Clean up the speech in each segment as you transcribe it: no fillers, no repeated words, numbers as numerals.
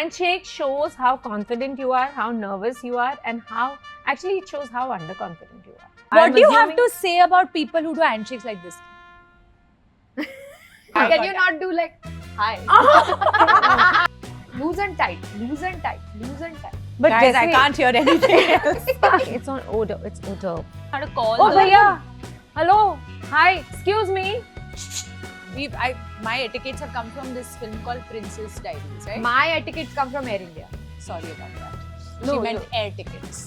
handshake shows how confident you are, how nervous you are, and how actually it shows how underconfident you are. What do you have to say about people who do handshakes like this? Can you not do like hi? Loose and tight, loose and tight, loose and tight. But Guys, I can't hear anything else. It's on odor. It's odor. How to call Oh, the- bhaiya. Hello. Hi. Excuse me. My etiquettes have come from this film called Princess Diaries, right? My etiquettes come from Air India. Sorry about that. No, She meant no. air tickets.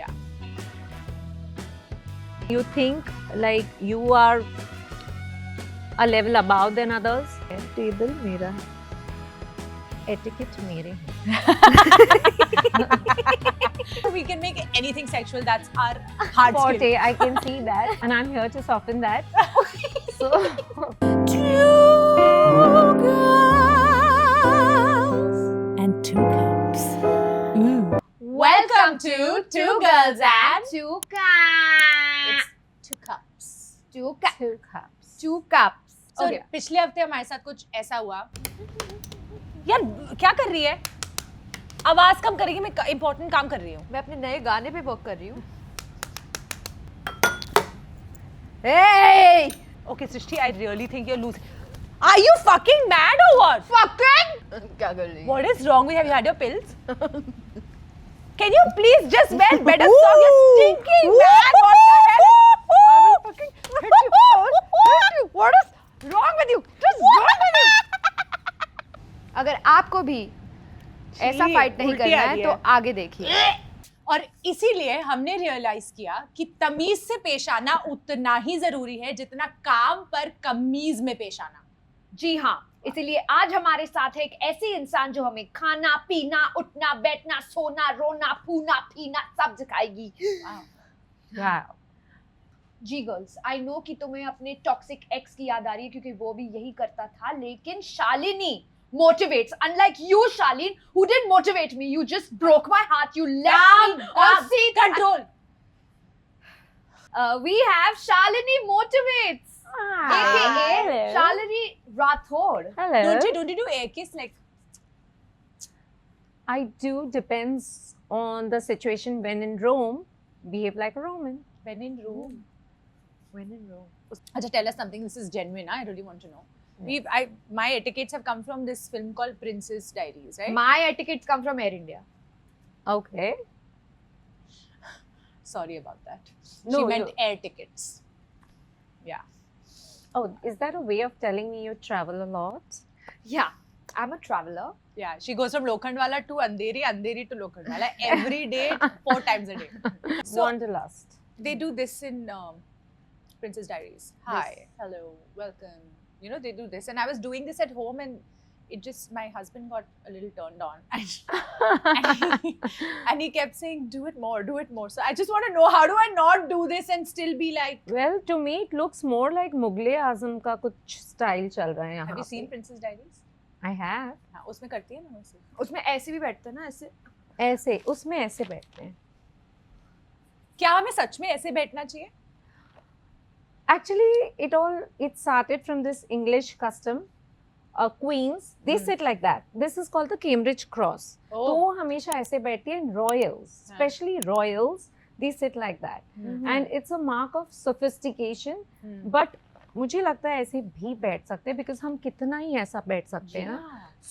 Yeah. You think like you are a level above than others? Table मेरा है. Etiquette मेरे हैं. We can make anything sexual. That's our hard skill. Forte, I can see that, and I'm here to soften that. So, And 2 cups. Welcome to Two Girls and Two cups. It's 2 cups. Two cups. 2 cups. Two cups. So, Okay. पिछले हफ्ते हमारे साथ कुछ ऐसा हुआ. यार क्या कर रही है? आवाज कम करेगी. मैं इम्पोर्टेंट काम कर रही हूँ. मैं अपने नए गाने पे वर्क कर रही हूँ. Hey! Okay, Srishti, I really think you're losing. Are you fucking mad or what? Fucking! क्या कर रही है? What is wrong with you? Have you had your pills? Can you please just wear better socks? You're stinking man. What the hell? I will fucking hit you. Hit you. What is wrong with you? Just wrong with you? अगर आपको भी ऐसा fight नहीं उल्टी करना आ है रही तो है। आगे देखिए. और इसीलिए हमने रियलाइज किया कि तमीज से पेश आना उतना ही जरूरी है जितना काम पर कमीज में पेश आना. जी हाँ, इसीलिए आज हमारे साथ है एक ऐसी इंसान जो हमें खाना पीना उठना बैठना सोना रोना फूना पीना सब सिखाएगी. Wow. जी गर्ल्स, आई नो कि तुम्हें अपने टॉक्सिक एक्स की याद आ रही है क्योंकि वो भी यही करता था, लेकिन Shalini motivates. Unlike you, Shaleen, who didn't motivate me, you just broke my heart. You left me on seat. Control. We have Shalini motivates, aka hello. Shalini Rathod. Hello. Don't you do air kiss like? I do, depends on the situation. When in Rome, behave like a Roman. When in Rome. When in Rome. Acha, tell us something. This is genuine. I really want to know. My etiquettes have come from this film called Princess Diaries, right? My etiquettes come from Air India. Okay. Sorry about that. No, She meant no. air tickets. Yeah. Oh, is that a way of telling me you travel a lot? Yeah, I'm a traveler. Yeah, she goes from Lokhandwala to Andheri, Andheri to Lokhandwala every day, 4 times a day. So Wanderlust. they do this in Princess Diaries. Hi, hello, welcome. You know, they do this. And I was doing this at home and it just, my husband got a little turned on. And he kept saying, do it more, do it more. So I just want to know, how do I not do this and still be like, Well, to me it looks more like Mughal Azam का कुछ style चल रहा है यहाँ have you पे. seen Princess Diaries? I have. हाँ, उसमें करती है ना वैसे. उसमें ऐसे भी बैठते हैं ना ऐसे. ऐसे उसमें ऐसे बैठते हैं. क्या हमें सच में ऐसे बैठना चाहिए? Actually, it started from this English custom. Queens, they sit like that. This is called the Cambridge Cross. Oh. तो वो हमेशा ऐसे बैठती हैं. Royals, especially royals, they sit like that. And it's a mark of sophistication. But मुझे लगता है ऐसे भी बैठ सकते हैं because हम कितना ही ऐसा बैठ सकते हैं ना.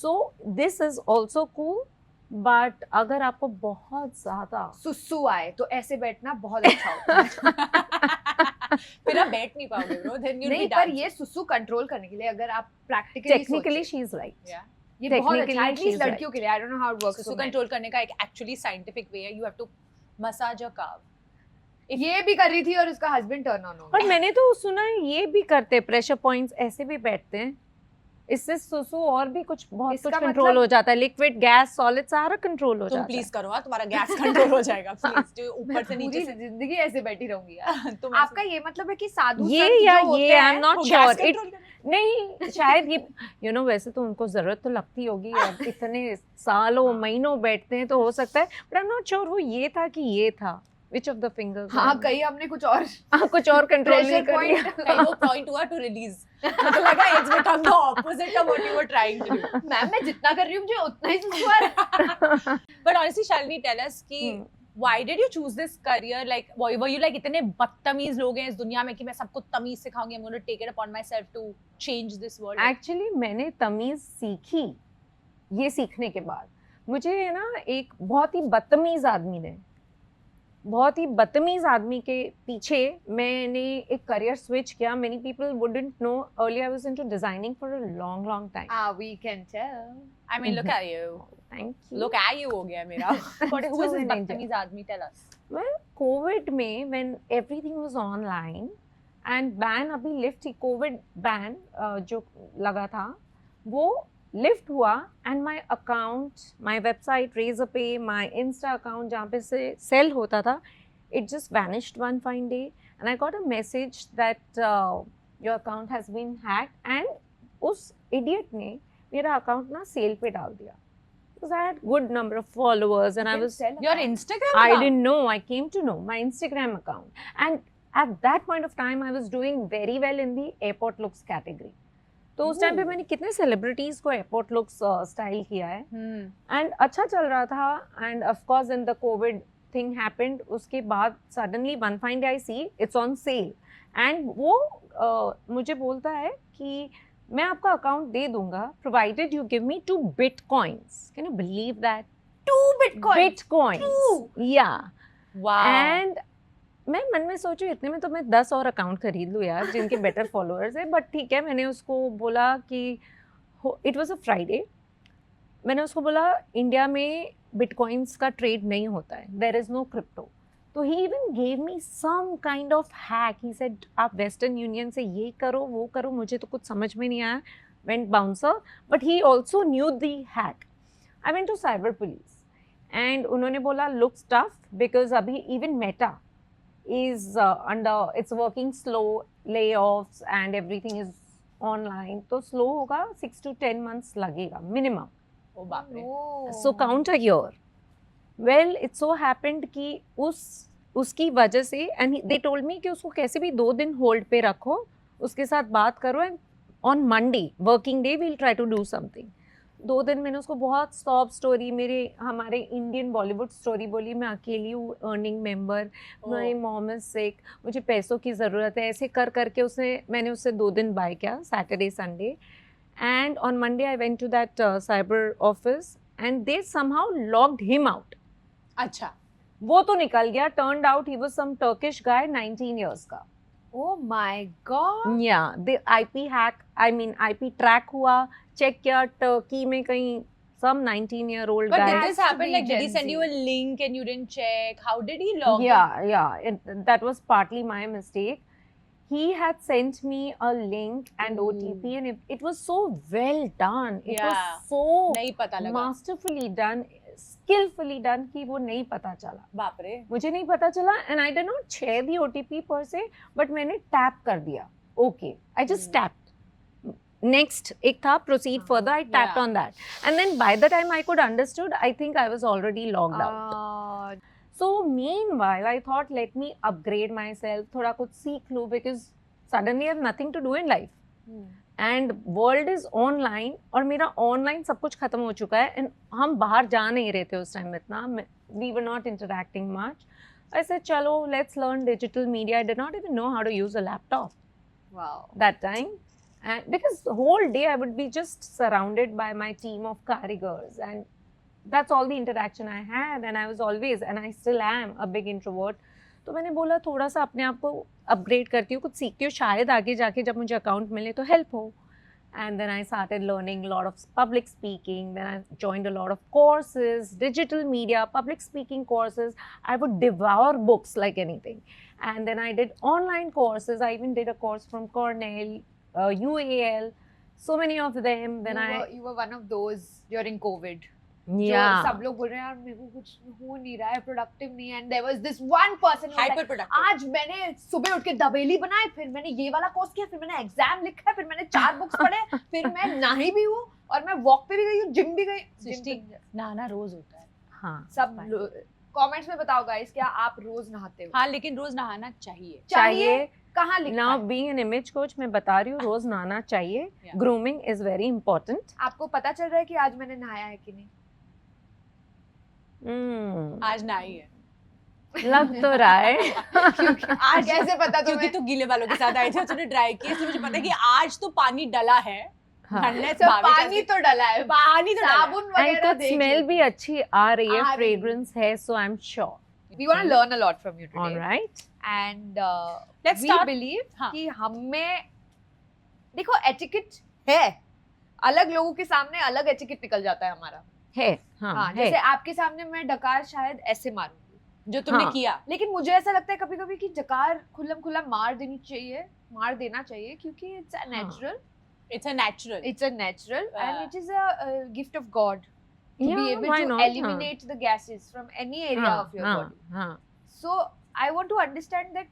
So this is also cool. But अगर आपको बहुत ज़्यादा सुसु आए तो ऐसे बैठना बहुत अच्छा होता है. फिर आप बैठ नहीं पाओगे bro. Then you'll नहीं, be पर dancing. ये सुसु कंट्रोल करने के लिए अगर आप practically technically she is right. Yeah. ये बहुत अच्छा है technically she's एटलीस्ट लड़कियों के लिए. I don't know how it works. So control करने का एक actually scientific way है. You have to massage your calf. ये भी कर रही थी और उसका हस्बैंड टर्न ऑन हो पर गया. मैंने तो सुना है ये भी करते हैं. प्रेशर पॉइंट्स ऐसे भी बैठते हैं. इससे सुसु और भी कुछ बहुत इसका कुछ कंट्रोल हो जाता है. लिक्विड गैस सॉलिड सारा कंट्रोल हो तुम जाता प्लीज करो, हाँ, तुम्हारा गैस कंट्रोल हो जाएगा प्लीज. जो ऊपर से नीचे पूरी से जिंदगी ऐसे बैठी रहूंगी यार. तुम आपका ये मतलब है कि साधु ये संत या जो होते ये आई एम हैं, नॉट वो श्योर. गैस control करें. नहीं शायद ये वैसे तो उनको जरूरत तो लगती होगी. अब इतने सालों महीनों बैठते हैं तो हो सकता है. But I am not sure वो ये था कि ये था. which of the fingers? हाँ कहीं हमने कुछ और कुछ और कंट्रोल नहीं pressure कर point. लिया. कहीं वो point हुआ to release. मुझे लगा it's become the opposite of what you were trying to do. Ma'am मैं जितना कर रही हूँ मुझे उतना ही सुस्त हुआ है. But honestly, Shalini, tell us कि why did you choose this career? Like, were you like इतने बदतमीज लोग हैं इस दुनिया में कि मैं सबको तमीज सिखाऊंगी, I'm going to take it upon myself to change this world? Actually मैंने तमीज सीखी ये सीखने के बाद. मुझे ना एक बहुत ही बदतमीज आदमी के पीछे मैंने एक करियर स्विच किया. Many people wouldn't know. Earlier I was into designing for a long time. We can tell. I mean, look at you. Thank you. Look at you हो गया मेरा. But who is this बदतमीज आदमी? Tell us. Well, COVID में when everything was online and ban अभी lift थी, COVID ban जो लगा था वो lift हुआ and my account, my website, Razorpay, my Insta account जहाँ पे से sell होता था, it just vanished one fine day and I got a message that your account has been hacked and उस idiot ने मेरा account ना sale पे डाल दिया. Because I had good number of followers and I was Your Instagram I account? didn't know. I came to know my Instagram account. And at that point of time, I was doing very well in the airport looks category. तो उस time पे मैंने कितने celebrities को airport looks style किया है and अच्छा चल रहा था. End of course in the Covid thing happened. उसके बाद suddenly one fine day I see it's on sale and वो मुझे बोलता है कि मैं आपका अकाउंट दे दूंगा provided you give me 2 bitcoins. Can you believe that? 2 Bitcoin. Bitcoins. या. Wow. एंड मैं मन में सोचूं इतने में तो मैं 10 और अकाउंट खरीद लूँ यार जिनके बेटर फॉलोअर्स है. बट ठीक है, मैंने उसको बोला कि इट वाज अ फ्राइडे. मैंने उसको बोला इंडिया में बिटकॉइंस का ट्रेड नहीं होता है, देयर इज नो क्रिप्टो. तो he even gave me some kind of hack. He said आप वेस्टर्न यूनियन से ये करो वो करो. मुझे तो कुछ समझ में नहीं आया. Went bouncer. But he also knew the hack. I went to cyber police and उन्होंने बोला लुक्स टफ बिकॉज अभी even Meta is under, it's working slow, layoffs and everything is online. तो slow होगा, 6 to 10 months लगेगा minimum. Oh बाप रे. So count a year. Well, it so happened कि उसकी वजह से and they told me कि उसको कैसे भी 2 दिन होल्ड पे रखो, उसके साथ बात करो and on Monday working day we'll try to do something. 2 दिन मैंने उसको बहुत सॉब स्टोरी हमारे इंडियन बॉलीवुड स्टोरी बोली. मैं अकेली हूँ, earning member, my mom is sick, मुझे पैसों की ज़रूरत है. ऐसे कर करके मैंने उससे 2 दिन बाय किया, Saturday Sunday. And on Monday I went to that cyber office and they somehow locked him out. अच्छा. वो तो निकल गया. Turned out he was some Turkish guy 19 years का. Oh my God. Yeah, the IP hack, I mean IP track हुआ, check किया Turkey में कहीं some 19-year-old But guy. did this Has to happen? be Like, did he Gen send Z. you a link and you didn't check? How did he log in? Yeah, that was partly my mistake. He had sent me a link and OTP and it was so well done. It Yeah. was so नहीं पता लगा. masterfully done, skillfully done कि वो नहीं पता चला. बाप रे. मुझे नहीं पता चला and I did not share the OTP per se, but मैंने tap कर दिया. Okay, I just tapped. Next एक था proceed further, I tapped on that. And then by the time I could understood, I think I was already logged out. So meanwhile, I thought let me upgrade myself, थोड़ा कुछ सीख लूँ because suddenly I have nothing to do in life. And world is online और मेरा online सब कुछ खत्म हो चुका है and हम बाहर जा नहीं रहे थे उस time में इतना. We were not interacting much. I said चलो let's learn digital media. I did not even know how to use a laptop. Wow. That time. And because the whole day I would be just surrounded by my team of carigers and that's all the interaction I had and I was always and I still am a big introvert. तो मैंने बोला थोड़ा सा अपने आप को upgrade करती हूँ, कुछ सीखती हूँ, शायद आगे जाके जब मुझे अकाउंट मिले तो हेल्प हो. And then I started learning a lot of public speaking. Then I joined a lot of courses, digital media, public speaking courses. I would devour books like anything. And then I did online courses. I even did a course from Cornell, UAL, so many of them. Then You were one of those during COVID. yeah. जो सब लोग बोल रहे हैं यार मेरे को कुछ हो नहीं रहा है, प्रोडक्टिव नहीं है. And there was this one person who was like, Hyper productive. आज मैंने सुबह उठ के दबेली बनाई, फिर मैंने ये वाला कोर्स किया, फिर मैंने एग्जाम लिखा, फिर मैंने 4 बुक्स पढ़े, फिर मैं नहाई भी हूँ और मैं वॉक पे भी गई हूँ, जिम भी गई. सृष्टि, नहाना रोज होता है. हाँ. सब कमेंट्स में बताओ गाइस, क्या आप रोज नहाते हो? हाँ, लेकिन रोज नहाना चाहिए. चाहिए. कहाँ लिखा Now है? being an image coach, मैं बता रही हूँ रोज नहाना चाहिए. Yeah. Grooming is very important. आपको पता चल रहा है कि आज मैंने नहाया है कि नहीं? आज नहाई है. लग तो रहा है. आज कैसे पता क्योंकि तुम्हें? तू गीले बालों के साथ आई थी और तूने ड्राई किया, इसलिए मुझे पता है कि आज तो पानी डला है. हाँ. ठंडे तो पानी तो डला है, पानी तो डला है. साबुन And वगैरह कुछ देख smell लो। भी अच्छी आ रही है. आ रही है। Fragrance है, so I'm sure. We want to learn a lot from you today. All right. And Let's we start. believe हाँ. कि हमें देखो एटिकेट है, अलग लोगों के सामने अलग एटिकेट निकल जाता है हमारा. है. हाँ. हाँ, है. जैसे आपके सामने मैं डकार शायद ऐसे मारूंगी, जो तुमने हाँ. किया. लेकिन मुझे ऐसा लगता है कभी कभी कि डकार खुल्लम खुल्ला मार देना चाहिए क्योंकि it's a natural, It's a natural. and it is a gift of God to Yeah, be able why to not? eliminate the gases from any area हाँ, of your हाँ, body. हाँ. So I want to understand that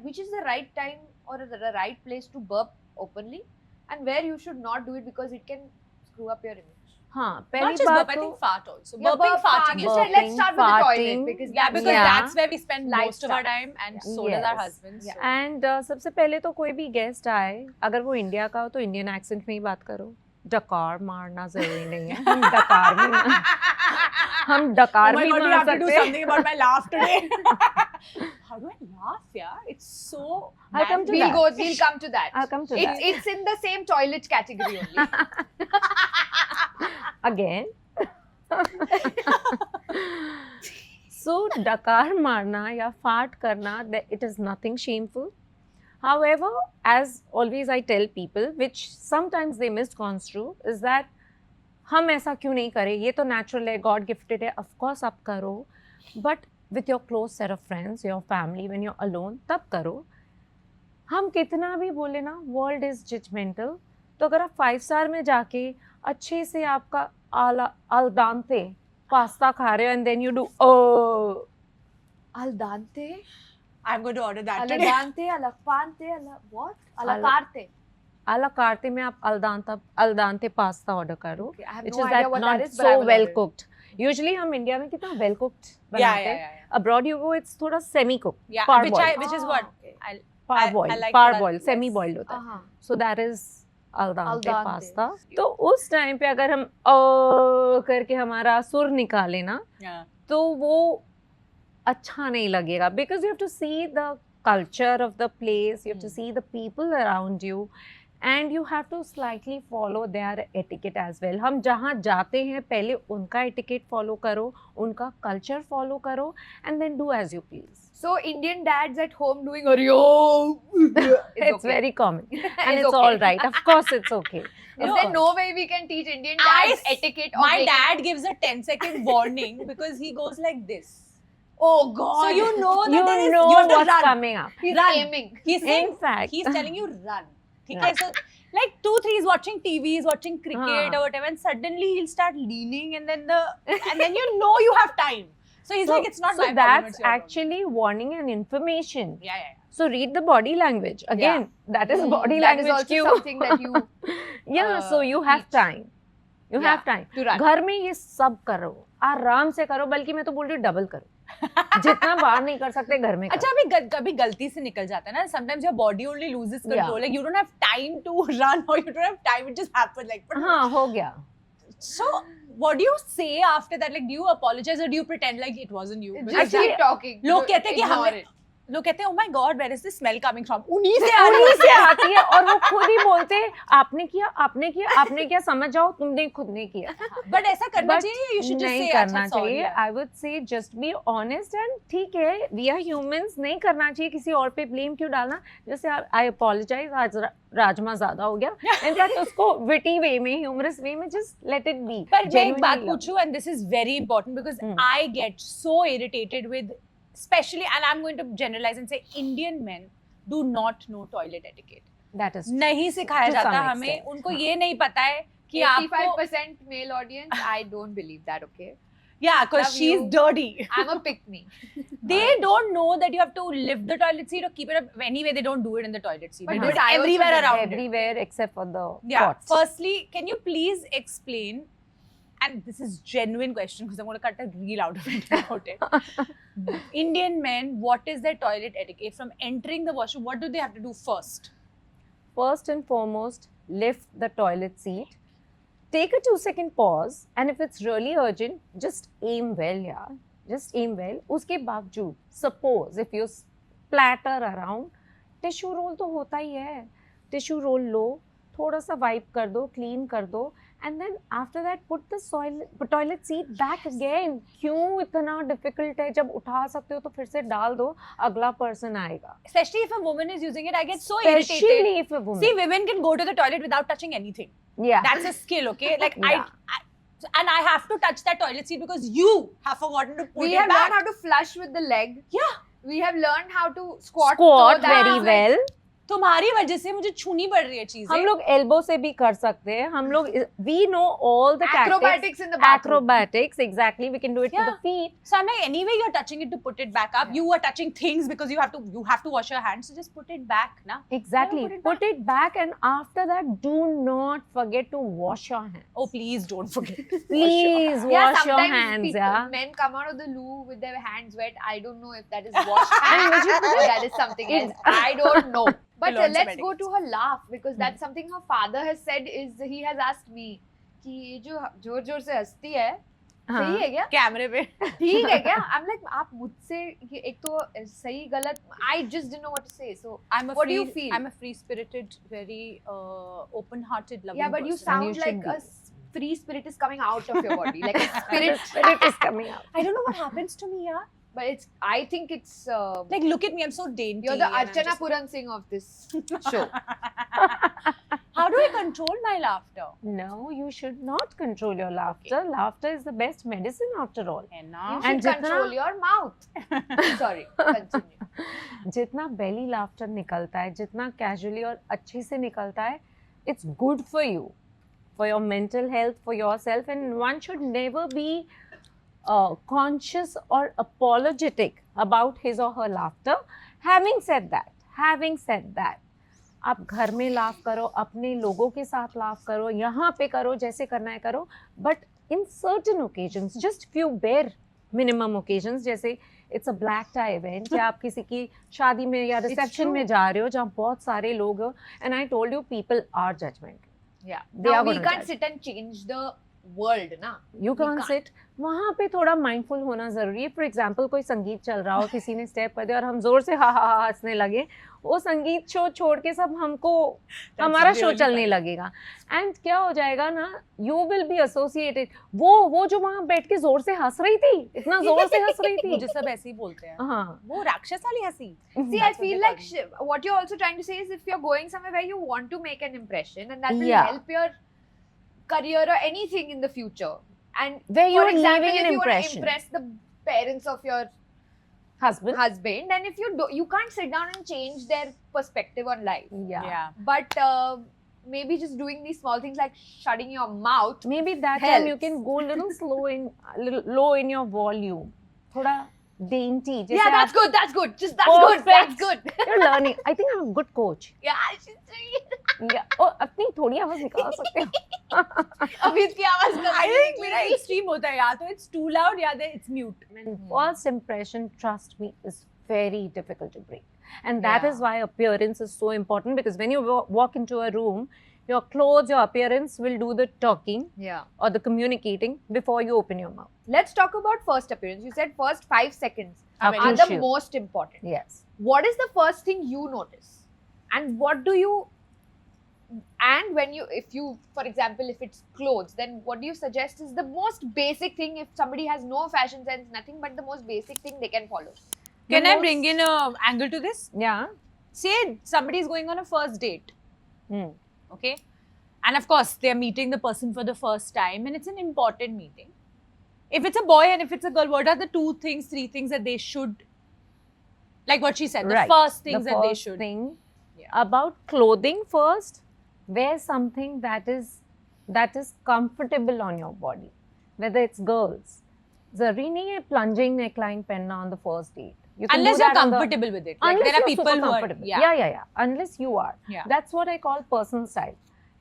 which is the right time or the right place to burp openly, and where you should not do it because it can screw up your image. हाँ. Not पहली just burp, बात I तो think fart also. Yeah, Burping, burp, farting. You is- said let's start with the toilet farting. because Yeah, because Yeah. that's where we spend most of Lifestyle. our time, and so does our Yes. husbands. Yeah. so- and सबसे पहले तो कोई भी guest आए, अगर वो India का हो तो इंडियन एक्सेंट में ही बात करो. डकार मारना जरूरी नहीं है. हम डकार भी हम Oh डकार my भी God, we मार have to do सकते हैं. something about my laugh today. How do I laugh? Yeah, it's so. I'll come to we'll that. we'll come to that. I'll come to it's that. it's in the same toilet category only. Again. So डकार मारना या फाट करना, it is nothing shameful. However, as always I tell people, which sometimes they misconstrue, is that हम ऐसा क्यों नहीं करें, ये तो natural है, God gifted है, of course आप करो, but with your close set of friends, your family, when you're alone, तब करो. हम कितना भी बोले ना, world is judgmental, तो अगर आप 5 स्टार में जाके अच्छे से आपका al dente पास्ता खा रहे हो and then you do Al dente, I'm going to order that al today. dente, al pante, al what? Al Al- carte. ala carte में आप al dente पास्ता ऑर्डर करो, Okay, I have which no is idea that what not that is, but I so will well order it. cooked. Usually हम India में कितना well cooked Yeah, बनाते yeah, हैं. yeah, yeah. Abroad you go, it's थोड़ा semi cooked, Yeah, Parboiled. which is Ah, what okay. I'll. I parboiled, like parboiled, that semi less. boiled होता है. Uh-huh. So that is al Al dente dente. Pasta. तो उस time पे अगर हम करके हमारा सुर निकाले ना, Yeah. तो वो अच्छा नहीं लगेगा, because you have to see the culture of the place, you have to see the people around you, and you have to slightly follow their etiquette as well. हम जहाँ जाते हैं पहले उनका etiquette follow करो, उनका culture follow करो, and then do as you please. So Indian dads at home doing Haryo. It's very common and it's okay. all right. Of course it's okay. Is Of there course. no way we can teach Indian dads etiquette? Or My make- dad gives a 10-second warning because he goes like this. Oh God. So you know that You there is, know you have to what's run. coming up. He's Run. aiming. He's saying, In fact, he's telling you run. Okay, Right. so like 2-3 is watching TV, he's watching cricket हाँ. or whatever, and suddenly he'll start leaning, and then you know you have time. So he's like, it's not so my problem, that's it's your problem. actually warning and information. Yeah, yeah, So read the body language. Again, that is body That is language also cue. something that you Yeah, so you have teach. time. You Yeah, have time. to run. घर में ये सब करो, आराम से करो, बल्कि मैं तो बोल रही हूँ डबल करो. जितना बाहर नहीं कर सकते घर में अच्छा करो. अभी कभी गलती से निकल जाता है ना, sometimes your body only loses control, Yeah. like you don't have time to run or you don't have time, it just happens like. हाँ, हो गया. So what do you say after that, like do you apologize or do you pretend like it wasn't you? just Because keep talking. लोग कहते हैं कि Ignore हमें it. लोग कहते हैं oh my god where is this smell coming from, उन्हीं से उन्हीं से आती है और वो खुद ही बोलते हैं आपने किया समझ जाओ तुमने खुद नहीं किया. but ऐसा करना But चाहिए, you should just नहीं say करना अच्छा sorry चाहिए. I would say just be honest and ठीक है, we are humans, नहीं करना चाहिए, किसी और पे blame क्यों डालना. जैसे I apologize, आज राजमा ज्यादा हो गया. In fact उसको witty way में, humorous way में just let it be. पर मैं एक बात Genuinely love. पूछूं, and this is very important because Hmm. I get so irritated with, especially, and I'm going to generalize and say Indian men do not know toilet etiquette. That is नहीं सिखाया To जाता some हमें, extent, उनको हाँ. ये नहीं पता है कि आपको 85% male audience. I don't believe that. Okay. yeah because Love she's you. dirty. I'm a pick me. They don't know that you have to lift the toilet seat or keep it up. Anyway, they don't do it in the toilet seat. But They do this it I also everywhere did around it. everywhere except for the Yeah. pots. Firstly, can you please explain and this is genuine question because I'm going to cut a reel out of it about it. Indian men, what is their toilet etiquette? From entering the washroom, what do they have to do first? First and foremost, lift the toilet seat. Take a 2-second pause, and if it's really urgent, just aim well, yeah. Just aim well. उसके बावजूद, suppose if you splatter around, tissue roll तो होता ही है. Tissue roll लो, थोड़ा सा wipe कर दो, clean कर दो, and then after that put the toilet seat back again. क्यों इतना difficult है? जब उठा सकते हो तो फिर से डाल दो, अगला person आएगा. Especially if a woman is using it, I get so Especially irritated. if a woman. See, women can go to the toilet without touching anything. Yeah. That's a skill, okay? Like Yeah. and I have to touch that toilet seat because you have forgotten to put We it have back. learned how to flush with the leg. Yeah. We have learned how to squat. Squat so that very is like- well. तुम्हारी वजह से मुझे छूनी पड़ रही है चीजें. हम लोग एल्बो से भी कर सकते हैं. हम लोग we know all the Acrobatics in the bathroom. Acrobatics, exactly. We can do it to the Yeah. feet. So I'm like, anyway, you're touching it to put it back up. You are touching things because you have to wash your hands. So just put it back, na? Exactly. Yeah, Put it back, and after that, do not forget to wash your hands. Oh, please don't forget. Please Yeah, wash your sometimes hands, people, yeah. men come out of the loo with their hands wet. I don't know if that is washed hands or that is something else. I don't know. But We'll learn some let's go to her laugh because that's something her father has said. He has asked me कि ये जो जोर जोर से हंसती है सही है क्या? Camera पे. ठीक है क्या? I'm like आप मुझसे ये एक तो सही गलत I just didn't know what to say. So what do you feel? I'm a free-spirited, very open-hearted, loving Yeah, but you person. sound you like should a free spirit is coming out of your body, like a The spirit. spirit is coming out. I don't know what happens to me, yeah. But it's. I think it's. Like, look at me, I'm so dainty. You're the and I'm Archana just- Puran Singh of this show. How do I control my laughter? No, you should not control your laughter. Laughter is the best medicine after all. You Enna. should And jitna- control your mouth. Sorry, continue. जितना belly laughter निकलता है, जितना casually और अच्छे से निकलता है, it's good for you, for your mental health, for yourself, and one should never be conscious or apologetic about his or her laughter. Having said that, आप घर में लाफ करो, अपने लोगों के साथ लाफ करो, यहाँ पे करो, जैसे करना है करो, but in certain occasions, just few bare minimum occasions, जैसे it's a black tie event, या आप किसी की शादी में या रिसेप्शन में जा रहे हो जहाँ बहुत सारे लोग हो, and I told you people are judgmental. Yeah. They Now are we gonna can't judge. sit and change the world, na? You We can't sit. वहाँ पे थोड़ा mindful होना ज़रूरी है. For example, कोई संगीत चल रहा हो, किसी ने step कर दिया और हम जोर से हा हा हा हंसने लगे, वो संगीत शो छोड़ के सब हमको हमारा शो चलने लगेगा. And क्या हो जाएगा ना? You will be associated. वो जो वहाँ बैठ के जोर से हंस रही थी, इतना जोर से हंस रही थी. मुझे सब ऐसे ही बोलते हैं. हाँ. वो राक्षस वाली हंसी. See, I feel like what you're also trying to say is if you're going somewhere where you want to make an impression and that will Yeah. help your career or anything in the future. And Where for you're example, leaving if an you want to impression. impress the parents of your Husband. husband, and if you can't sit down and change their perspective on life. Yeah. But maybe just doing these small things like shutting your mouth. Maybe that time you Helps. can go a little low in your volume. थोड़ा dainty. जैसे Yeah, that's आप- good. That's good. Just that's good. That's good. You're learning. I think I'm a good coach. Yeah, she's doing it. Yeah. Oh, अपनी थोड़ी आवाज निकाल सकते हो. अभी इसकी आवाज कर I think मेरा extreme होता है, या तो it's too loud या then it's mute. And first impression, trust me, is very difficult to break. And that Yeah. is why appearance is so important, because when you walk into a room, your clothes, your appearance will do the talking Yeah. or the communicating before you open your mouth. Let's talk about first appearance. You said first 5 seconds Are are the crucial. most important. Yes. What is the first thing you notice? And what do you, and when you, if you, for example, if it's clothes, then what do you suggest is the most basic thing if somebody has no fashion sense, nothing but the most basic thing they can follow? Can The I most- bring in an angle to this? Yeah. Say somebody is going on a first date. Hmm. Okay, and of course they're meeting the person for the first time and it's an important meeting. If it's a boy and if it's a girl, what are the 2 things, 3 things that they should, like what she said, the Right. first things The that they first should thing Yeah. about clothing first, wear something that is comfortable on your body, whether it's girls. ज़रूरी नहीं है plunging neckline पहनना on the first date. You can unless do you're that on the- comfortable with it. Like Unless there are you're people super who are comfortable. yeah. Yeah. Unless you are. Yeah. That's what I call personal style.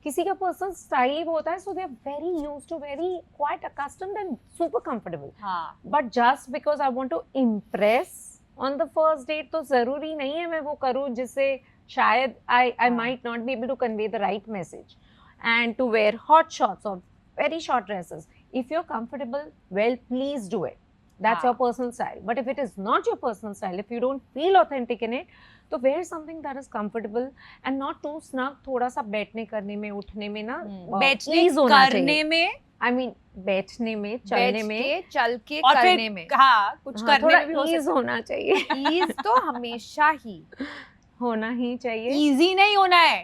किसी का personal style ही वो होता है, so they are very used to, very quite accustomed and super comfortable. हाँ. But just because I want to impress on the first date, तो जरूरी नहीं है मैं वो करूँ जिससे शायद I might not be able to convey the right message. And to wear hot shorts or very short dresses, if you're comfortable, well, please do it. That's your personal style. But if it is not your personal style, if you don't feel authentic in it, तो wear something that is comfortable and not too snug. थोड़ा सा बैठने करने में, उठने में ना बैठने ease होना करने चाहिए. में, I mean बैठने में, चलने में, चल के और करने फिर में हाँ कुछ हाँ, करने थोड़ा में भी हो ease होना चाहिए. ईज तो हमेशा ही होना ही चाहिए. इजी नहीं होना है,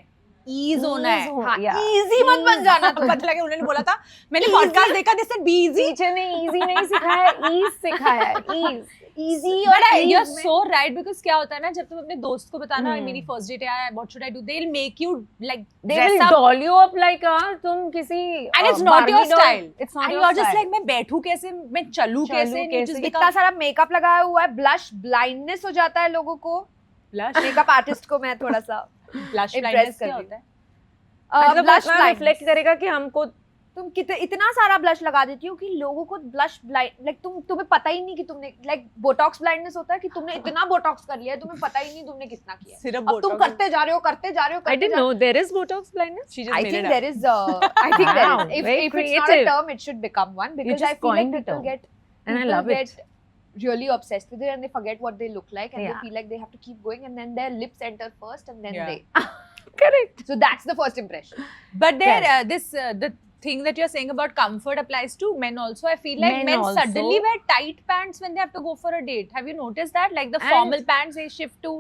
ईज होना है. हाँ, इजी मत बन जाना. तो पता लगे उन्होंने बोला था, मैंने पॉडकास्ट देखा दिस बी इजी. टीचर ने easy नहीं सिखाया, ease सिखाया है. ease. इजी But और you're ease में so right, because क्या होता है ना, जब तुम अपने दोस्त को बताना मेरी फर्स्ट डेट है, what should I do, they'll make you like They dress will up, doll you up like तुम किसी and it's not your Barbie doll. style. It's not And your you're just style. like मैं बैठूं कैसे, मैं चलूं कैसे, and you just इतना become सारा makeup लगाया हुआ है, ब्लश ब्लाइंडनेस हो जाता है लोगों को. blush. मेकअप आर्टिस्ट को मैं थोड़ा सा Blush impress blindness कर क्या रही होता है? मतलब ब्लश इतना रिफ्लेक्ट करेगा कि हमको तुम कितने इतना सारा ब्लश लगा देती हो कि लोगों को ब्लश ब्लाइंड लाइक तुम्हें पता ही नहीं कि तुमने लाइक बोटॉक्स ब्लाइंडनेस होता है कि तुमने इतना बोटॉक्स कर लिया है, तुम्हें पता ही नहीं तुमने कितना किया है. सिर्फ अब तुम करते जा रहे हो I didn't know there is Botox blindness. She just I made think it up. there is I think there Wow, is if very if it's not a creative. term it should become one, because just I feel like coined the people term. get And I people love it. get really obsessed with it and they forget what they look like and Yeah. they feel like they have to keep going and then their lips enter first and then Yeah. they Correct. so that's the first impression. But there, the thing that you're saying about comfort applies to men also. I feel like Men men also. suddenly wear tight pants when they have to go for a date. Have you noticed that? Like the And- formal pants, they shift to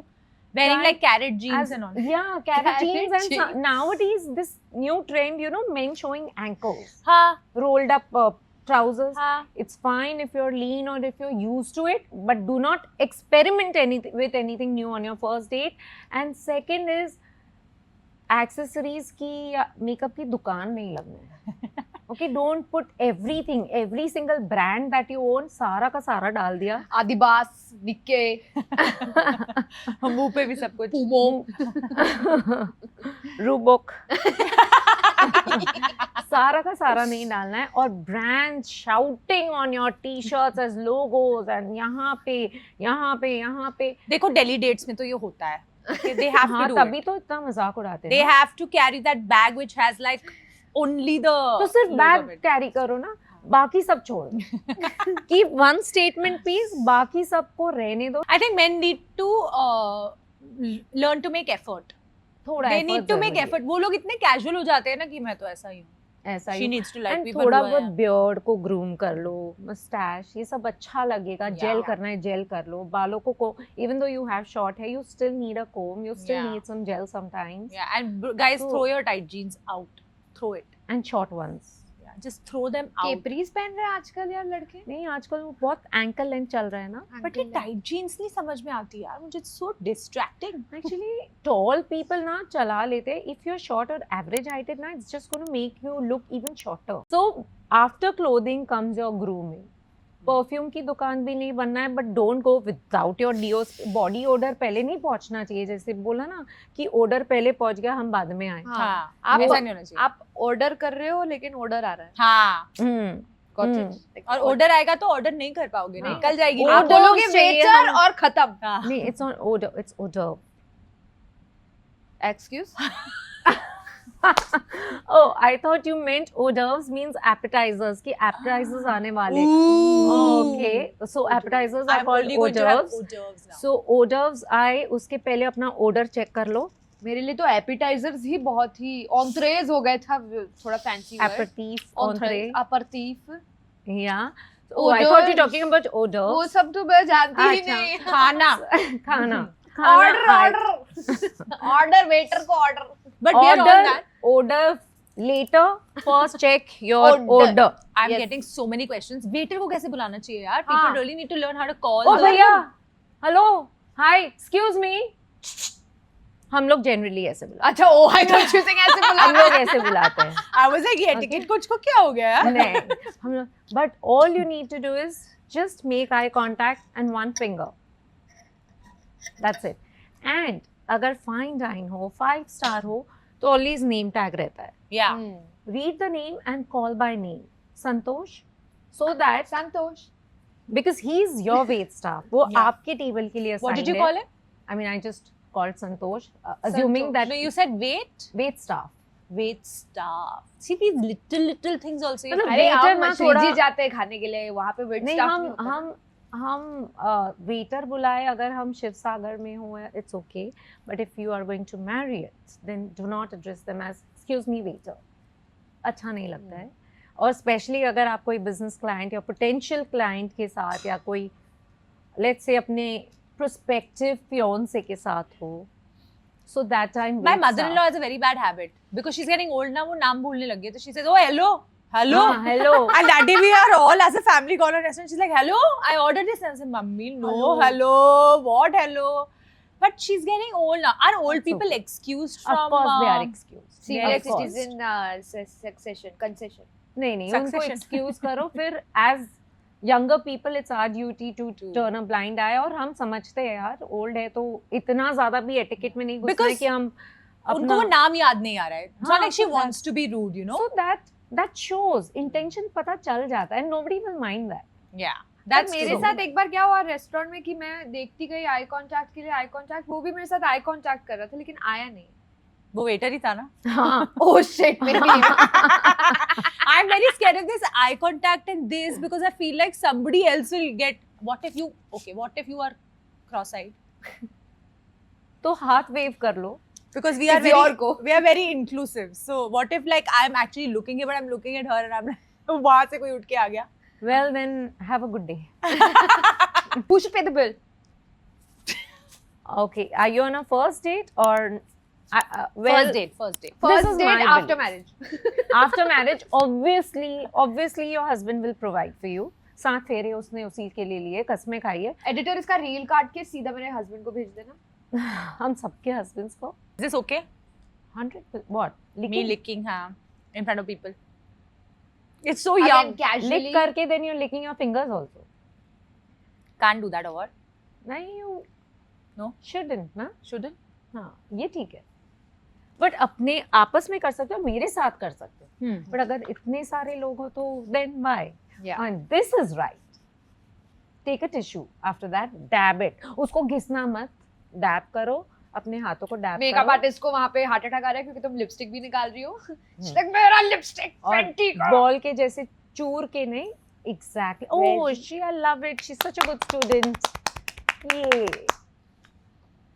wearing Tight like carrot jeans As, and all. yeah, carrot Carrot jeans and jeans. nowadays this new trend, you know, men showing ankles, हाँ, rolled up trousers. हाँ. It's fine if you're lean or if you're used to it, but do not experiment with anything new on your first date. And second is accessories की या makeup की दुकान नहीं लगना है. Okay, don't put everything, every single brand that you own, सारा का सारा डाल दिया. Adibas, Nikkei, हम मुंह पे भी सब कुछ. Pumo. रूबोक सारा का सारा नहीं डालना है. और brand shouting on your T shirts as logos and यहाँ पे यहाँ पे यहाँ पे. देखो दिल्ली डेट्स में तो ये होता है. Okay, they have हाँ to do तभी it. तो इतना मजाक उड़ाते They हैं. have to carry that bag which has like only the. तो सिर्फ logo bag of it. Carry करो ना, बाकी सब छोड़ दो. कीप वन स्टेटमेंट पीस, बाकी सबको रहने दो. I think men need to learn to make effort. थोड़ा They effort need to make जरूरी है. effort. वो लोग इतने casual हो जाते हैं ना कि मैं तो ऐसा ही हूँ. ऐसा She he. needs to like and people थोड़ा who बहुत are. बियर्ड को ग्रूम कर लो, मस्टैश ये सब अच्छा लगेगा. Yeah. जेल करना है जेल कर लो. बालों को even though you have short है, you still need a comb, you still Yeah. need some gel sometimes. Yeah, and guys, So- throw your tight jeans out. Throw it. And short ones. Yeah, just throw them out. Capris पहन रहे हैं आजकल यार लड़के. नहीं आजकल वो बहुत एंकल लेंथ चल रहा है ना. But ये tight jeans नहीं समझ में आती यार. मुझे it's so distracting. Actually, tall people ना चला लेते. If you're short or average heighted ना, it's just going to make you look even shorter. So after clothing comes your grooming. Perfume की दुकान भी नहीं बनना है, but don't go without your deo. Body odour पहले नहीं पहुंचना चाहिए. जैसे बोला ना कि ओडर पहले पहुंच गया, हम बाद में आए. हाँ, आप- ऐसा नहीं होना चाहिए. आप ऑर्डर कर रहे हो लेकिन ऑर्डर आ रहा है. हाँ, Got it. Like, और ऑर्डर आएगा तो ऑर्डर नहीं कर पाओगे. हाँ. निकल जाएगी. आप Orders बोलोगे चाहिए वेटर हम. और खत्म. हाँ. नहीं, it's not order, it's odor. Excuse? Oh, I thought you meant hors d'oeuvres means appetizers. कि appetizers आने वाले. Ooh. Okay, so appetizers are I'm called only hors going to have d'oeuvres. hors d'oeuvres now. So hors d'oeuvres आए, उसके पहले अपना order check कर लो. मेरे लिए तो एपिटाइजर्स ही बहुत ही ऑन्ट्रेज हो गए था. थोड़ा fancy Aperitif, entree. अपरतीफ. Yeah. Oh, I thought you were talking about hors वो d'oeuvres. सब तो मैं जानती ही अच्छा. नहीं. खाना. खाना. ऑर्डर आए. ऑर्डर ऑर्डर वेटर को order. But we are on Order, that. order later. First check your Order. order. I'm Yes. getting so many questions. Waiter को कैसे बुलाना चाहिए यार? हाँ. People really need to learn how to call. Oh the- भैया, hello, hi, excuse me. हम लोग generally ऐसे बुलाते अच्छा ओ आई थॉट यू सेइंग ऐसे हैं. हम बुला. लोग ऐसे बुलाते हैं. I was like, ये etiquette कुछ को क्या हो गया यार? नहीं, हम लोग. But all you need to do is just make eye contact and one finger. That's it. And अगर fine dine हो, 5 star हो, तो ऑलवेज नेम टैग रहता है. Yeah. Read the name and call by name. Santosh. So that Santosh. because he's your wait staff. वो Yeah. आपके table के लिए What did you assigned call है. it? I mean, I just called Santosh, assuming Santosh. that No, you said wait. wait staff. Wait staff. See these little things also. You मतलब have to- अरे waiter हम ना मछली थोड़ा- जी जाते हैं खाने के लिए, वहाँ पे वेट नहीं स्टाफ हम नहीं होता. हम वेटर बुलाए अगर हम शिव सागर में हो, it's okay, but if you are going to Marriott then do not address them as excuse me waiter. अच्छा नहीं लगता है. और स्पेशली अगर आप कोई बिजनेस क्लाइंट या पोटेंशियल क्लाइंट के साथ या कोई लेट्स से अपने प्रोस्पेक्टिव फियांसे के साथ हो, so that time My wait mother-in-law staff. has a very bad habit because she's getting old now. वो नाम भूलने लगी है, तो she says, "Oh hello, hello." हाँ, hello. And that day we are all as a family gone to a restaurant. She's like, "Hello, I ordered this." And I said, "Mummy, no, hello. What hello?" But she's getting old now. Are old That's people okay. excused Of from? course they are excused. Senior Of course. citizen succession concession. नहीं नहीं उनको Succession. Excuse करो. फिर as younger people it's our duty to turn a blind eye. और हम समझते हैं यार ओल्ड है तो इतना ज्यादा भी एटिकेट में नहीं घुसना है Because कि हम उनको वो नाम याद नहीं आ रहा है. It's not हाँ, like she so wants to be rude, you know. so that shows intention पता चल जाता है. nobody will mind that. Yeah, But that's मेरे true. साथ एक बार क्या हुआ रेस्टोरेंट में कि मैं देखती गई आई कांटेक्ट के लिए आई कांटेक्ट, वो भी मेरे साथ आई कांटेक्ट कर रहा था लेकिन आया नहीं. वो waiter ही था ना. हाँ. Oh shit may be. I'm very scared of this eye contact and this because I feel like somebody else will get. What if you are cross-eyed? तो हाथ वेव कर लो. Because we are किसी और को. we are very inclusive. So what if like I'm actually looking here but I'm looking at her and I'm like वहाँ से कोई उठ के आ गया. well then have a good day. Who should pay the bill? Okay, are you on a first date or well, First date. This First is date my after belief. marriage. after marriage obviously your husband will provide for you. 7 फेरे उसने उसी के लिए लिए, कसमें खाई है. Editor इसका reel काट के सीधा मेरे हस्बैंड को भेज देना. हम सबके husbands को Is this okay? 100 what Me licking हाँ in front of people. It's so Again, young. casually. lick करके then you're licking your fingers also. Can't do that or what? नहीं you No? shouldn't ना. Shouldn't? हाँ ये ठीक है. But अपने आपस में कर सकते हो, मेरे साथ कर सकते हो. बट अगर इतने सारे लोग हो तो then why? Yeah. And this is right. Take a tissue. After that, dab it. उसको घिसना मत. Dab करो. अपने हाथों को dab मेकअप करो. आर्टिस्ट को वहाँ पे हार्ट अटैक आ रहा है क्योंकि तुम लिपस्टिक भी निकाल रही हो. She's like, मेरा लिपस्टिक और फैंटी का. बॉल के जैसे चूर के नहीं. Exactly. Oh, Very- she, I love it. She's such a good student. Yay.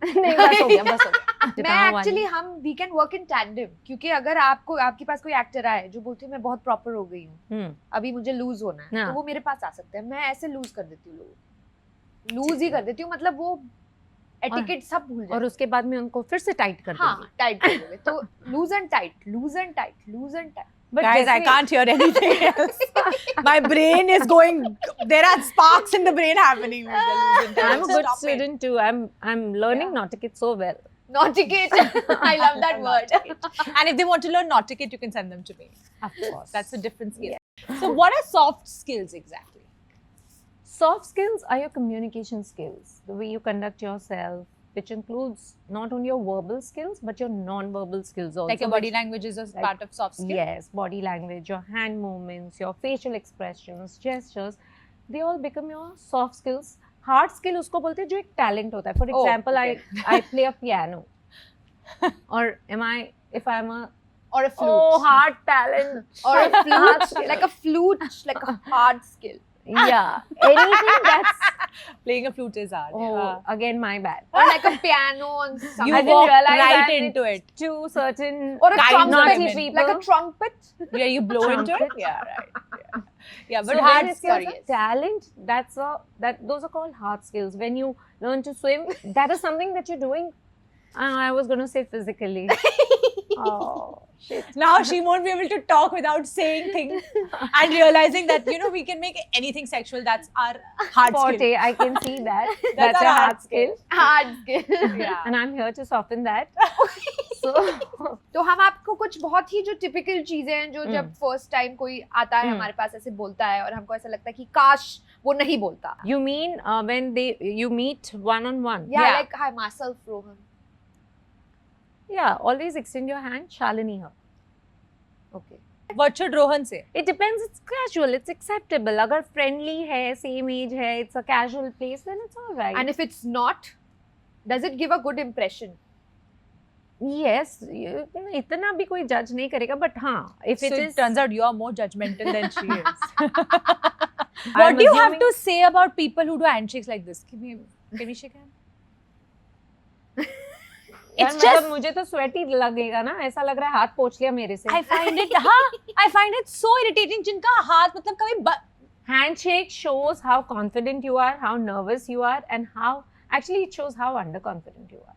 नहीं बस हो गया. मैं एक्चुअली हम we can work in tandem क्योंकि अगर आपके पास कोई एक्टर आए जो बोलते हैं मैं बहुत प्रॉपर हो गई हूँ, अभी मुझे लूज होना है, हाँ. तो वो मेरे पास आ सकते हैं. मैं ऐसे लूज कर देती हूँ लोगों, लूज ही कर देती हूँ. मतलब वो एटिकेट सब भूल जाते और उसके बाद में उनको फिर से टाइट कर हाँ दूंगी. टाइट कर दोगे तो loose and tight, loose and tight, loose and tight. But Guys, I जैसे- can't hear anything else. My brain is going. There are sparks in the brain happening. I'm a good Stop it. student too. I'm learning Yeah. Nauticate so well. Nauticate. I love that word. And if they want to learn Nauticate, you can send them to me. Of course. That's a different skill. So, what are soft skills exactly? Soft skills are your communication skills, the way you conduct yourself, which includes not only your verbal skills but your non-verbal skills also. Like your body language is a like- part of soft skill. Yes, body language, your hand movements, your facial expressions, gestures, they all become your soft skills. Hard skill उसको बोलते हैं जो एक talent होता है. For Oh, example, okay. I play a piano. Or if I'm a Or a flute. hard talent. Or a flute. Like a flute, like a hard skill. Yeah, anything that's Playing a flute is hard. again my bad. Or like a piano on some. You I didn't walked realize right that into it's it. to certain Or a Kind trumpet. women. people. Like a trumpet. Yeah, you blow into it. Trumpet. Yeah, right. Yeah, but so hard hard skills. skills, talent. Those are called hard skills. When you learn to swim, that is something that you're doing. I was going to say physically. Oh shit! Now she won't be able to talk without saying things and realizing that we can make anything sexual. That's our hard Forte, skill. I can see that. That's a our hard hard skill. Hard skill. Yeah. And I'm here to soften that. So तो हम आपको कुछ बहुत ही जो typical चीजें हैं जो जब फर्स्ट टाइम कोई आता है हमारे पास ऐसे बोलता है और हमको ऐसा लगता है कि काश वो नहीं बोलता. you mean when you meet one on one? Yeah, Yeah. like hi myself Rohan. Yeah, always extend your hand, Shalini her. Okay. What should Rohan say? It depends. It's casual. It's acceptable. अगर friendly है, same age है, it's a casual place, then it's all right. And if it's not, does it give a good impression? yes, इतना भी कोई judge नहीं करेगा. But हाँ, if So it it is, turns out you are more judgmental than she is. I'm What do you have assuming- to say about people who do handshakes like this? Can we shake hands? यार It's मतलब just मुझे तो sweaty लगेगा ना. ऐसा लग रहा है हाथ पोंछ लिया मेरे से. I find it I find it so irritating जिनका हाथ मतलब कभी Handshake shows how confident you are, how nervous you are, and how actually it shows how underconfident you are.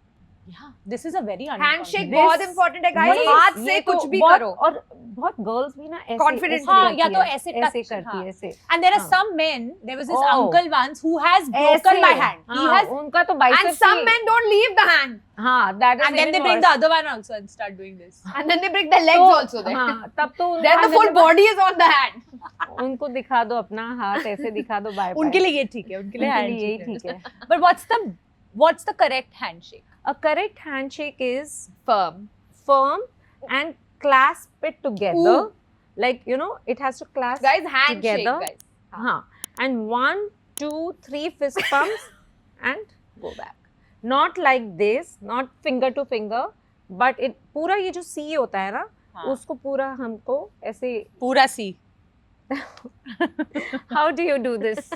yeah, this is a very Handshake This- बहुत important है guys. This- हाथ से ये तो कुछ भी बहुत- करो. और बहुत girls भी ना ऐसे Confident ऐसे हाँ, करती या तो है, ऐसे ऐसे touch, करती हाँ. है ऐसे. and there are हाँ. some men. There was this Oh. uncle once who has broken ऐसे. my hand. He हाँ, has, उनका तो biceps And some he- men don't leave the hand. हाँ, that is and then even they bring worse. the other one also and start doing this. And then they break their legs तो- also there. हाँ, तब तो Then the full body is on the hand. उनको दिखा दो अपना हाथ, ऐसे दिखा दो बाय उनके लिए ये ठीक है. उनके लिए उनके लिए यही handshake ठीक है. But what's the correct handshake? A correct handshake is Firm. firm and clasp it together. Ooh. Like, you know, it has to clasp Guys, handshake, together. guys. हाँ. And 1, 2, 3 fist pumps and go back. Not like this, not finger to finger, but it पूरा ये जो C होता है ना, हाँ. उसको पूरा हमको ऐसे. पूरा सी. How do you do this?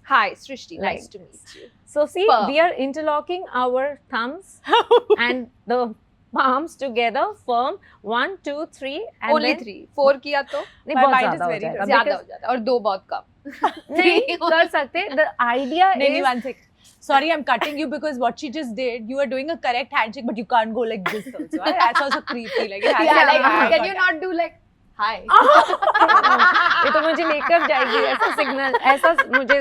Hi, Srishti. Nice Right. to meet you. So see, Firm. we are interlocking our thumbs and the palms together, firm. 1, 2, 3, and Only then 3. 4 किया तो नहीं, My बहुत mind is ज़्यादा हो very जाएगा. good. ज़्यादा because- हो जाता है और 2 बहुत कम. नहीं कर सकते. The idea नहीं, is one sec. Sorry, I'm cutting you because what she just did, you are doing a correct handshake, but you can't go like this also. Right? That's also creepy. Like, it has Yeah, to be like, eye can you contact. not do like, hi? ये तो मुझे लेकर जाएगी. ऐसा signal, ऐसा मुझे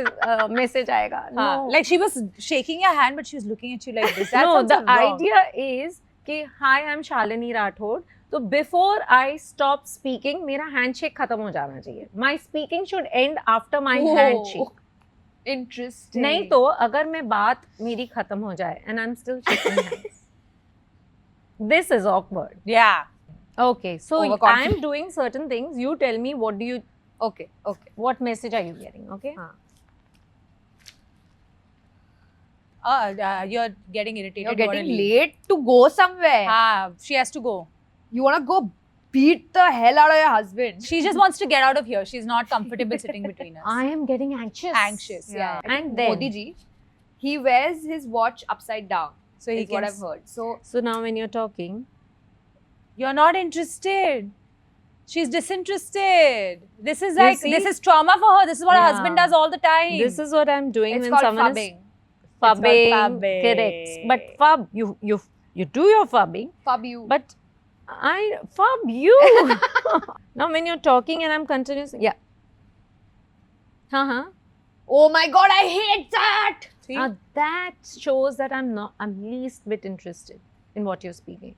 message आएगा. हाँ, No, like she was shaking your hand, but she was looking at you like this. That's no. also The wrong. idea is कि hi, I'm Shalini Rathod. तो before I stop speaking, मेरा handshake खत्म हो जाना चाहिए. My speaking should end after my Oh, handshake. Interesting. नहीं तो अगर मैं बात मेरी खत्म हो जाए and I'm still shaking hands, this is awkward. Yeah. Okay, so Overconfident. I'm doing certain things. You tell me Okay. what message are you getting? Okay. हाँ. You're getting irritated. You're You wanna getting leave. late to go somewhere. हाँ, she has to go. You want to go beat the hell out of your husband. She just wants to get out of here. She's not comfortable sitting between us. I am getting anxious. Anxious, Yeah. And then Modi ji, he wears his watch upside down. So he Is what can. I've heard. So so now when you're talking, You're not interested. She's disinterested. This is You like see? this is trauma for her. This is what her Yeah. husband does all the time. this is what I'm doing it's when called someone fubbing. is fubbing. fubbing. Correct. But fub, you do your fubbing, Fub you. but I fub you. Now when you're talking and I'm continuous, yeah. Oh my god, I hate that. See? That shows that I'm least bit interested in what you're speaking.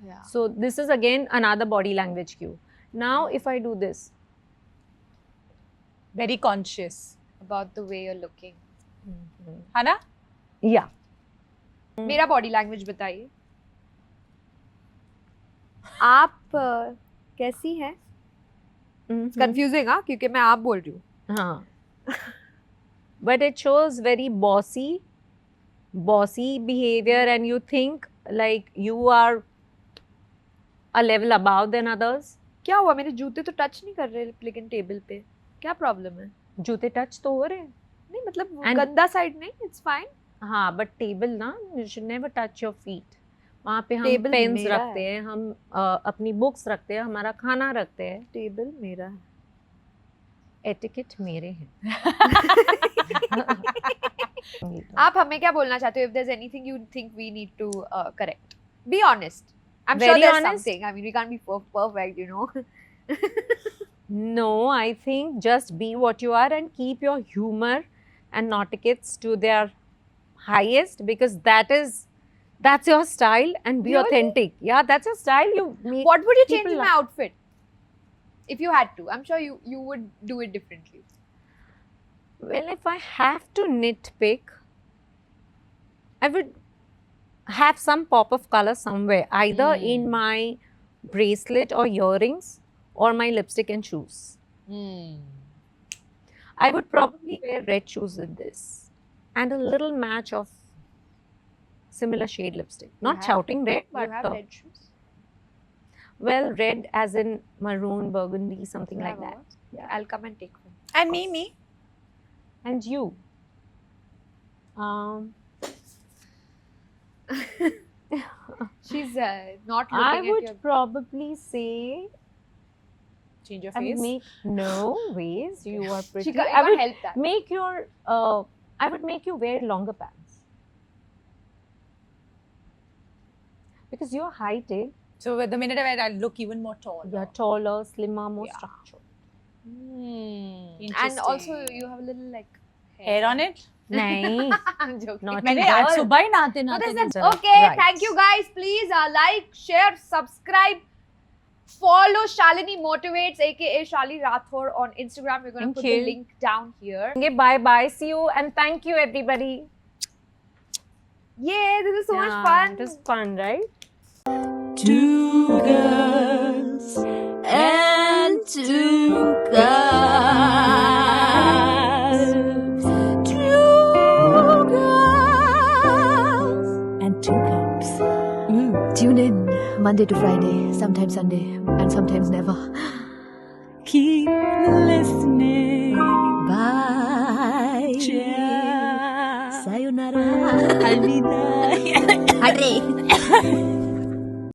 Yeah. So this is again another body language cue. Now if I do this, Very conscious. About the way you're looking. है ना? yeah. मेरा body language बताइए. आप कैसी हैं? Confusing हाँ, क्योंकि मैं आप बोल रही हूँ. हाँ. But it shows very bossy behavior, and you think like you are a level above than others. क्या हुआ? मेरे जूते तो टच नहीं कर रहे लेकिन टेबल पे. क्या प्रॉब्लम है? जूते टच तो हो रहे हैं. नहीं मतलब And- गंदा साइड नहीं. It's fine. हाँ, but table ना, you should never touch your feet. वहाँ पे हम Table पेन्स मेरा रखते हैं, हम अपनी बुक्स रखते हैं, हमारा खाना रखते हैं. टेबल मेरा है. एटिकेट मेरे हैं. आप हमें क्या बोलना चाहते हो? If there's anything you think we need to correct, be honest. I'm Very sure there's honest. something. I mean, we can't be perfect, you know. No, I think just be what you are and keep your humor and nauticates to their highest, because that's your style, and be Really? authentic. Yeah, that's your style. You make What would you change people in my outfit? If you had to, I'm sure you would do it differently. Well, if I have to nitpick, I would have some pop of color somewhere, either Hmm. in my bracelet or earrings or my lipstick and shoes. I would probably wear red shoes with this and a little match of similar shade lipstick. Not have- shouting red, You but have red shoes. well, red as in maroon, burgundy, something like Yeah, that. Yeah. I'll come and take one. And me. And you? She's not looking I at would your. probably say Change your I would face. make no ways. You are pretty. She can't, I would help that. make your. I would make you wear longer pants because you're heighted. So the minute I wear, I'll look even more tall. You're taller, slimmer, more Yeah. structured. And also, you have a little like hair on it. Nice. I'm joking. Not मैंने girl. आज सुबह ही नहाते What नहाते is that? Right. Okay, thank you guys. Please like, share, subscribe, follow Shalini Motivates, aka Shali Rathore on Instagram. We're going to Thank put you. the link down here. Okay, bye bye. See you and thank you, everybody. Yay, this is so much Yeah, fun. It was fun, right? Two girls and two guys. Two girls and two cups. Tune in Monday to Friday, sometimes Sunday, and sometimes never. Keep listening. Bye. Ciao. Sayonara. Alvida. Arre.